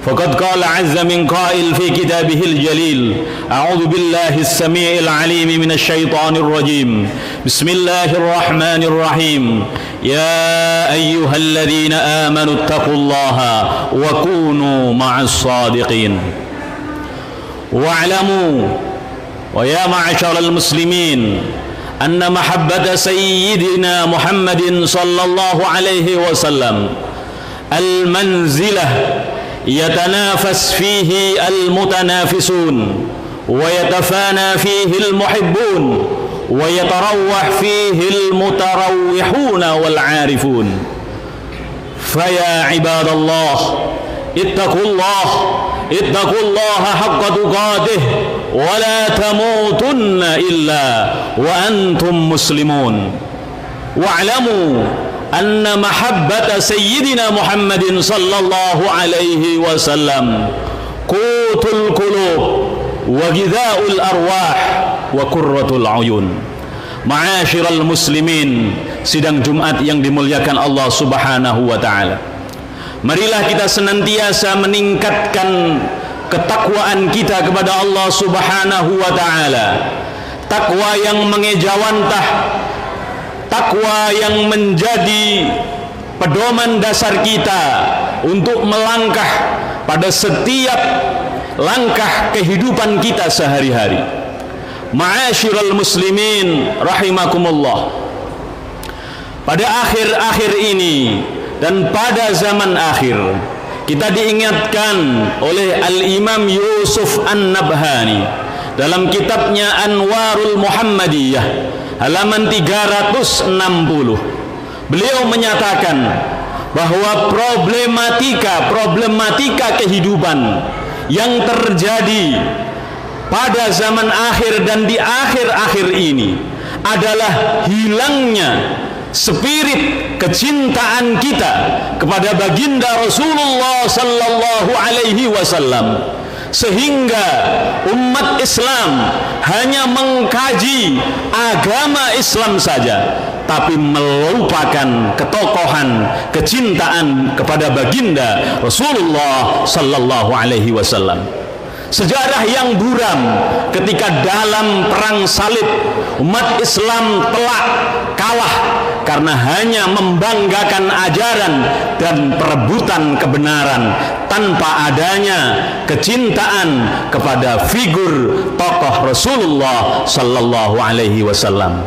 فقد قال عز من قائل في كتابه الجليل: أعوذ بالله السميع العليم من الشيطان الرجيم. بسم الله الرحمن الرحيم. يا أيها الذين آمنوا اتقوا الله وكونوا مع الصادقين. واعلموا ويا معشر المسلمين أن محبة سيدنا محمد صلى الله عليه وسلم المنزلة يتنافس فيه المتنافسون ويتفانى فيه المحبون ويتروح فيه المتروحون والعارفون. فيا عباد الله اتقوا الله حق تقاته ولا تموتن إلا وأنتم مسلمون. واعلموا أن محبة سيدنا محمد صلى الله عليه وسلم قوت القلوب وغذاء الأرواح وقرة العيون. Ma'asyiral muslimin, sidang Jumat yang dimuliakan Allah Subhanahu wa taala. Marilah kita senantiasa meningkatkan ketakwaan kita kepada Allah Subhanahu wa taala. Takwa yang mengejawantah, takwa yang menjadi pedoman dasar kita untuk melangkah pada setiap langkah kehidupan kita sehari-hari. Ma'asyiral muslimin rahimakumullah. Pada akhir-akhir ini dan pada zaman akhir, kita diingatkan oleh Al-Imam Yusuf An-Nabhani dalam kitabnya Anwarul Muhammadiyah halaman 360. Beliau menyatakan bahwa problematika kehidupan yang terjadi pada zaman akhir dan di akhir-akhir ini adalah hilangnya spirit kecintaan kita kepada baginda Rasulullah sallallahu alaihi wasallam, sehingga umat Islam hanya mengkaji agama Islam saja, tapi melupakan ketokohan kecintaan kepada baginda Rasulullah sallallahu alaihi wasallam. Sejarah yang buram ketika dalam perang salib umat Islam telah kalah karena hanya membanggakan ajaran dan perebutan kebenaran tanpa adanya kecintaan kepada figur tokoh Rasulullah sallallahu alaihi wasallam.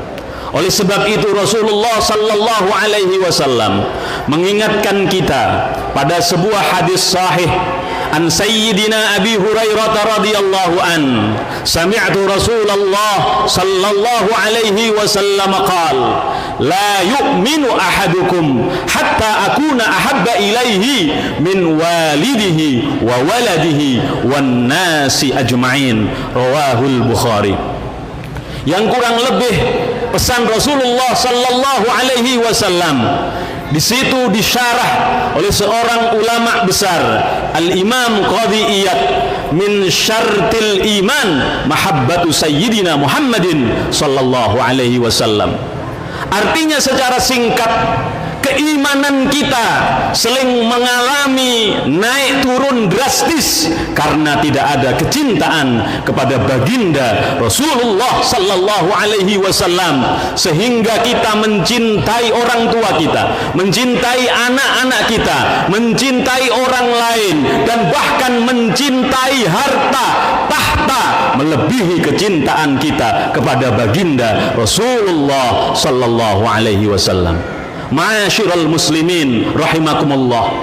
Oleh sebab itu Rasulullah sallallahu alaihi wasallam mengingatkan kita pada sebuah hadis sahih an Sayyidina Abi Hurairah radhiyallahu an, sami'tu Rasulullah sallallahu alaihi wasallam qala: la yu'minu ahadukum hatta akuna ahabba ilaihi min walidihi wa waladihi wan nasi ajma'in. Rawahul Bukhari. Yang kurang lebih pesan Rasulullah sallallahu alaihi wasallam di situ disyarah oleh seorang ulama besar, Al-Imam Qadhi Iyad, min syartil iman mahabbatu sayyidina Muhammadin sallallahu alaihi wasallam. Artinya secara singkat, keimanan kita sering mengalami naik turun drastis karena tidak ada kecintaan kepada baginda Rasulullah sallallahu alaihi wasallam, sehingga kita mencintai orang tua kita, mencintai anak-anak kita, mencintai orang lain, dan bahkan mencintai harta tahta melebihi kecintaan kita kepada baginda Rasulullah sallallahu alaihi wasallam. Ma'asyiral muslimin rahimakumullah,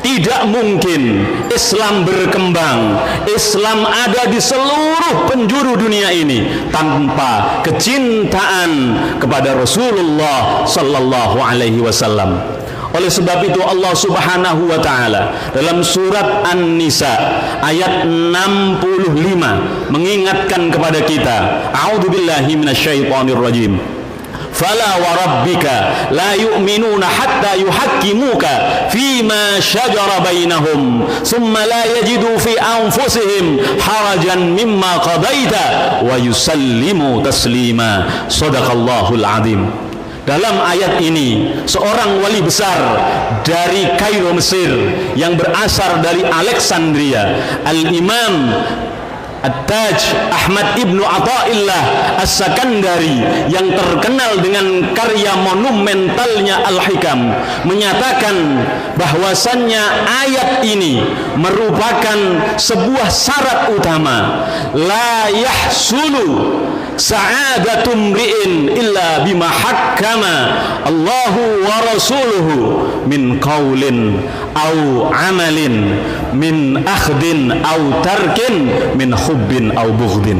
tidak mungkin Islam berkembang, Islam ada di seluruh penjuru dunia ini tanpa kecintaan kepada Rasulullah sallallahu alaihi wasallam. Oleh sebab itu Allah Subhanahu wa taala dalam surat An-Nisa ayat 65 mengingatkan kepada kita, a'udzubillahi minasyaitonir rajim. Fala wa rabbika la yu'minuna hatta yuhakkimuka fima shajara bainahum thumma la yajidu fi anfusihim harajan mimma qadaita wa yusallimu taslima. Shadaqallahul azim. Dalam ayat ini seorang wali besar dari Kairo, Mesir, yang berasal dari Alexandria, Al-Imam At-Taj Ahmad ibnu Athaillah As-Sakandari, yang terkenal dengan karya monumentalnya Al-Hikam, menyatakan bahwasannya ayat ini merupakan sebuah syarat utama. La yahsulu sa'adatum ri'in illa bima hakkama Allahu wa rasuluhu min qaulin au amalin min akhdin au tarkin min hubbin au bughdin.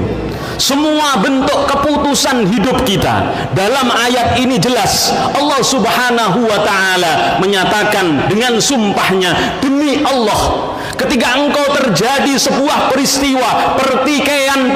Semua bentuk keputusan hidup kita dalam ayat ini jelas. Allah Subhanahu wa ta'ala menyatakan dengan sumpahnya, demi Allah, ketika engkau terjadi sebuah peristiwa pertikaian,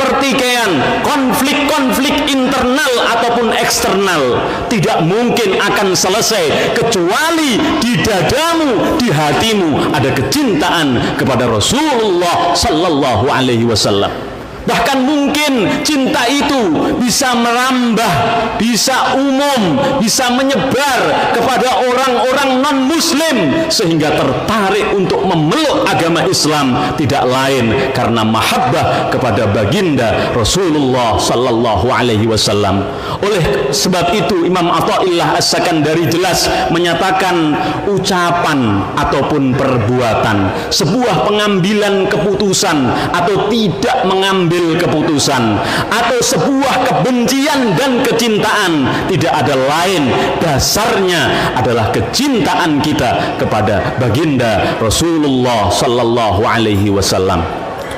konflik internal ataupun eksternal, tidak mungkin akan selesai kecuali di dadamu, di hatimu ada kecintaan kepada Rasulullah sallallahu alaihi wasallam. Bahkan mungkin cinta itu bisa merambah, bisa umum, bisa menyebar kepada orang-orang non-muslim sehingga tertarik untuk memeluk agama Islam, tidak lain karena mahabbah kepada baginda Rasulullah sallallahu alaihi wasallam. Oleh sebab itu Imam Athaillah As-Sakandari jelas menyatakan ucapan ataupun perbuatan, sebuah pengambilan keputusan atau tidak mengambil keputusan, atau sebuah kebencian dan kecintaan, tidak ada lain dasarnya adalah kecintaan kita kepada baginda Rasulullah sallallahu alaihi wasallam.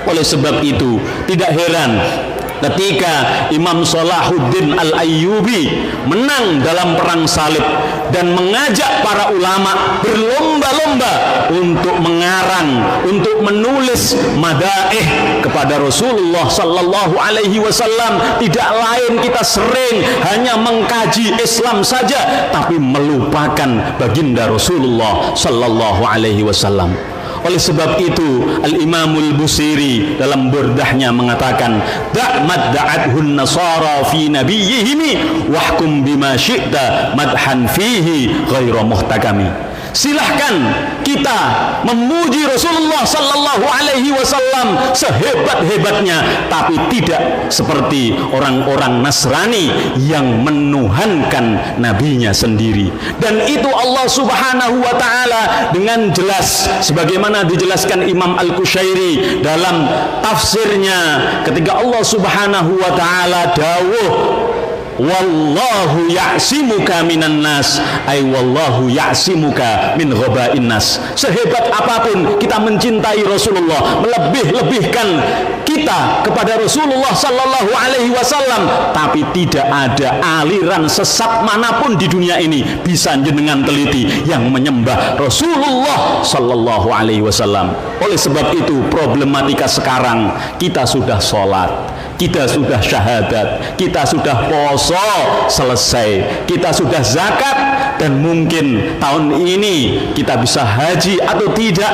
Oleh sebab itu tidak heran ketika Imam Salahuddin Al-Ayyubi menang dalam perang salib dan mengajak para ulama berlomba-lomba untuk mengarang, untuk menulis madaih kepada Rasulullah sallallahu alaihi wasallam. Tidak lain kita sering hanya mengkaji Islam saja tapi melupakan baginda Rasulullah sallallahu alaihi wasallam. Oleh sebab itu Al-Imamul Busiri dalam burdahnya mengatakan, da'mad da'adhun nasara fi nabiyyihimi wahkum bima syi'ta madhan fihi ghairu muhtakami. Silahkan kita memuji Rasulullah sallallahu alaihi wasallam sehebat-hebatnya, tapi tidak seperti orang-orang Nasrani yang menuhankan nabinya sendiri. Dan itu Allah Subhanahu wa ta'ala dengan jelas sebagaimana dijelaskan Imam Al-Qushairi dalam tafsirnya ketika Allah Subhanahu wa ta'ala dawuh, wallahu ya'simuka minan nas, ay wallahu ya'simuka min ghabain nas. Sehebat apapun kita mencintai Rasulullah, melebih-lebihkan kita kepada Rasulullah sallallahu alaihi wasallam, tapi tidak ada aliran sesat manapun di dunia ini bisa jenengan teliti yang menyembah Rasulullah sallallahu alaihi wasallam. Oleh sebab itu problematika sekarang, kita sudah sholat, kita sudah syahadat, kita sudah poso selesai, kita sudah zakat, dan mungkin tahun ini kita bisa haji atau tidak,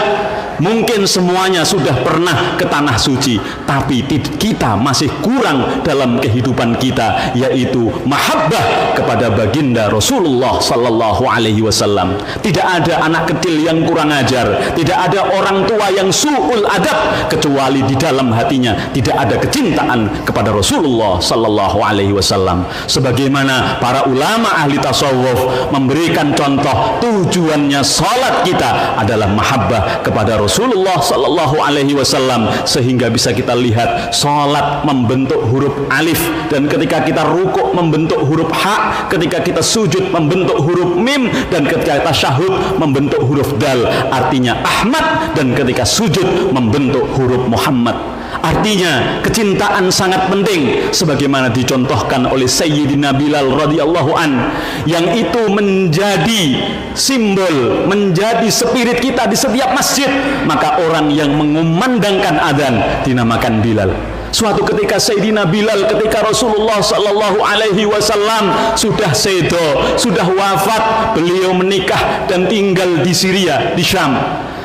mungkin semuanya sudah pernah ke tanah suci, tapi kita masih kurang dalam kehidupan kita, yaitu mahabbah kepada baginda Rasulullah sallallahu alaihi wasallam. Tidak ada anak kecil yang kurang ajar, tidak ada orang tua yang su'ul adab, kecuali di dalam hatinya tidak ada kecintaan kepada Rasulullah sallallahu alaihi wasallam. Sebagaimana para ulama ahli tasawuf memberikan contoh, tujuannya salat kita adalah mahabbah kepada Rasulullah sallallahu alaihi wasallam, sehingga bisa kita lihat salat membentuk huruf alif, dan ketika kita rukuk membentuk huruf ha, ketika kita sujud membentuk huruf mim, dan ketika kita tasyahud membentuk huruf dal, artinya Ahmad, dan ketika sujud membentuk huruf Muhammad. Artinya kecintaan sangat penting sebagaimana dicontohkan oleh Sayyidina Bilal radhiyallahu an, yang itu menjadi simbol, menjadi spirit kita di setiap masjid. Maka orang yang mengumandangkan adzan dinamakan Bilal. Suatu ketika Sayyidina Bilal, ketika Rasulullah sallallahu alaihi wasallam sudah sedo, sudah wafat, beliau menikah dan tinggal di Syria, di Syam.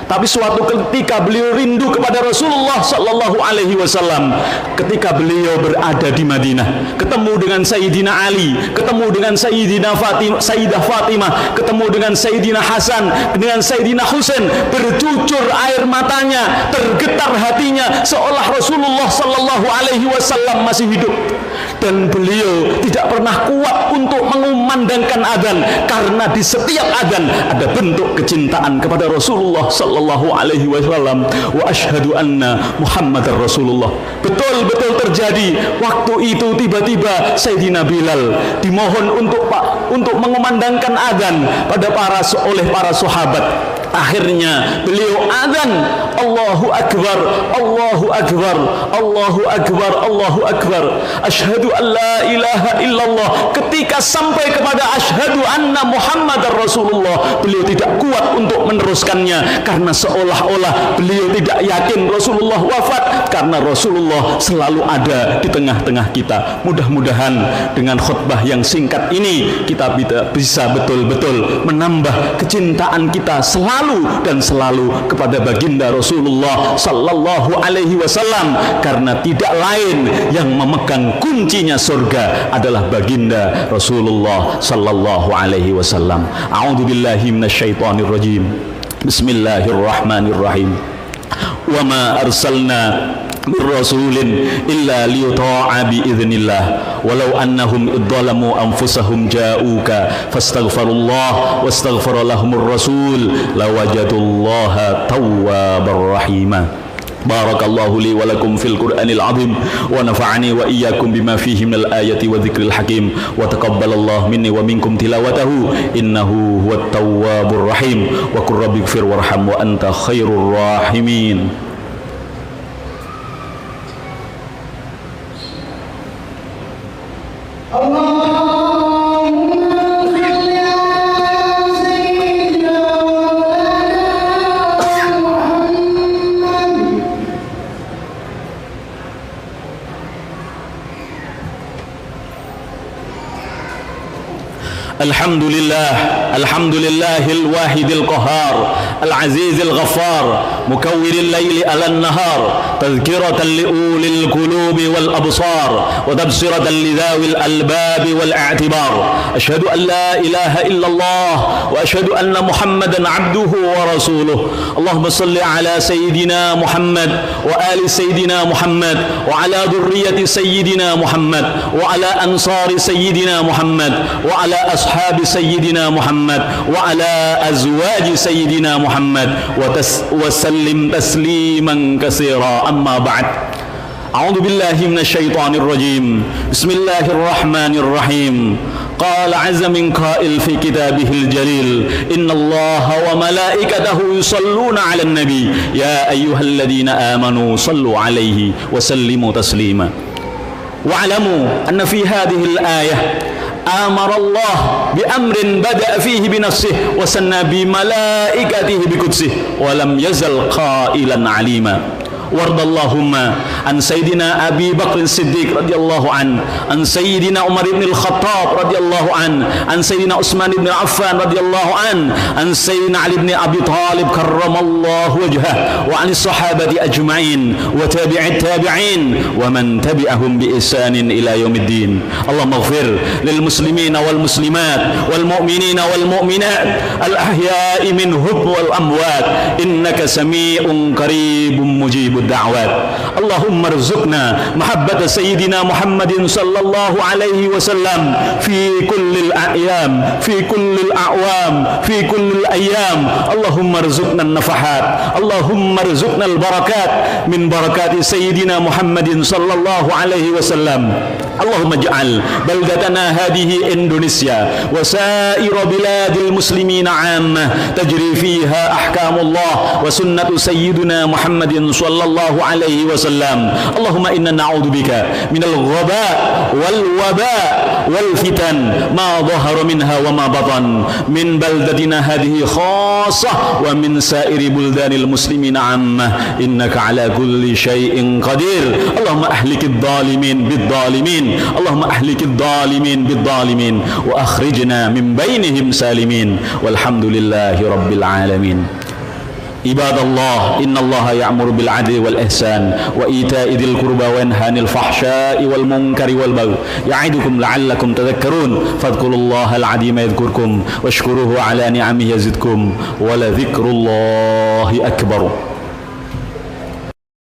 Tapi suatu ketika beliau rindu kepada Rasulullah sallallahu alaihi wasallam. Ketika beliau berada di Madinah, ketemu dengan Sayyidina Ali, ketemu dengan Sayyidah Fatimah, ketemu dengan Sayyidina Hasan, dengan Sayyidina Husain, bercucur air matanya, tergetar hatinya seolah Rasulullah sallallahu alaihi wasallam masih hidup. Dan beliau tidak pernah kuat untuk mengumandangkan adzan, karena di setiap adzan ada bentuk kecintaan kepada Rasulullah sallallahu alaihi wasallam. Wa asyhadu anna Muhammadar Rasulullah. Betul-betul terjadi. Waktu itu tiba-tiba Sayyidina Bilal dimohon untuk mengumandangkan adzan oleh para sahabat. Akhirnya beliau adzan, Allahu Akbar, Allahu Akbar, Allahu Akbar, Allahu Akbar, asyhadu an la ilaha illallah. Ketika sampai kepada asyhadu anna Muhammadar Rasulullah, beliau tidak kuat untuk meneruskannya, karena seolah-olah beliau tidak yakin Rasulullah wafat, karena Rasulullah selalu ada di tengah-tengah kita. Mudah-mudahan dengan khutbah yang singkat ini kita bisa betul-betul menambah kecintaan kita selalu dan selalu kepada baginda Rasulullah sallallahu alaihi wasallam, karena tidak lain yang memegang kuncinya surga adalah baginda Rasulullah sallallahu alaihi wasallam. A'udzu billahi minasyaitonir rajim. Bismillahirrahmanirrahim. Wa ma arsalna min rasulin illa liyuta'a bi idznillah walau annahum idzalamu anfusahum ja'uka fastaghfirullah wastaghfara lahumur rasul lawajadullaha tawwabar rahima. Barakallahu li wa lakum fil Qur'anil azim wa nafa'ani wa iyyakum bima fihi minal ayati wa dzikril hakim wa taqabbalallahu minni wa minkum tilawatahu innahu huwat tawwabur rahim wa qur rabbighfir warham wa anta khairur rahimin. الحمد لله الواحد القهار العزيز الغفار مكور الليل على النهار تذكرة لأولي القلوب والأبصار وتبصرة لذوي الألباب والاعتبار. أشهد أن لا إله إلا الله وأشهد أن محمدا عبده ورسوله. اللهم صل على سيدنا محمد وآل سيدنا محمد وعلى ذرية سيدنا محمد وعلى أنصار سيدنا محمد وعلى أصحاب سيدنا محمد وعلى أزواج سيدنا محمد وسلم تسليما كثيرا. أما بعد، أعوذ بالله من الشيطان الرجيم. بسم الله الرحمن الرحيم. قال عز من قائل في كتابه الجليل إن الله وملائكته يصلون على النبي يا أيها الذين آمنوا صلوا عليه وسلموا تسليما. واعلموا أن في هذه الآية أمر الله بأمر بدأ فيه بنفسه وسنى بملائكته بقدسه ولم يزل قائلا عليما. وارض اللهم عن سيدنا أبي بكر الصديق رضي الله عنه، عن سيدنا عمر بن الخطاب رضي الله عنه، عن سيدنا عثمان بن عفان رضي الله عنه، عن سيدنا علي بن أبي طالب كرم الله وجهه، وعن الصحابة أجمعين وتابع التابعين ومن تبعهم بإحسان إلى يوم الدين. اللهم اغفر للمسلمين والمسلمات والمؤمنين والمؤمنات الأحياء منهم والأموات إنك سميع قريب مجيب الدعوات. اللهم ارزقنا محبة سيدنا محمد صلى الله عليه وسلم في كل الأيام، في كل الأعوام، في كل الأيام. اللهم ارزقنا النفحات، اللهم ارزقنا البركات من بركات سيدنا محمد صلى الله عليه وسلم. اللهم اجعل بلدتنا هذه إندونيسيا وسائر بلاد المسلمين عامة تجري فيها أحكام الله وسنة سيدنا محمد صلى sallallahu alaihi wasallam. Allahumma inna na'udzubika minal ghaba wal waba wal fitan ma dhahara minha wa ma batan min baldatina hadhihi khassah wa min sairi buldanil muslimina ammah innaka ala kulli syai'in qadir. Allahumma ahlikid dhalimin bid dhalimin, Allahumma ahlikid dhalimin bid dhalimin wa akhrijna min bainihim salimin walhamdulillahi rabbil alamin. Ibadallah, innallaha ya'muru bil 'adli wal ihsan wa ita'i dzil qurba wa yanha 'anil fahsya'i wal munkari wal baghi ya'idukum la'allakum tadhakkarun fadhkurullaha al-'azima yadhkurkum washkuruhu 'ala ni'amihi yazidkum wa la dzikrullahi akbar.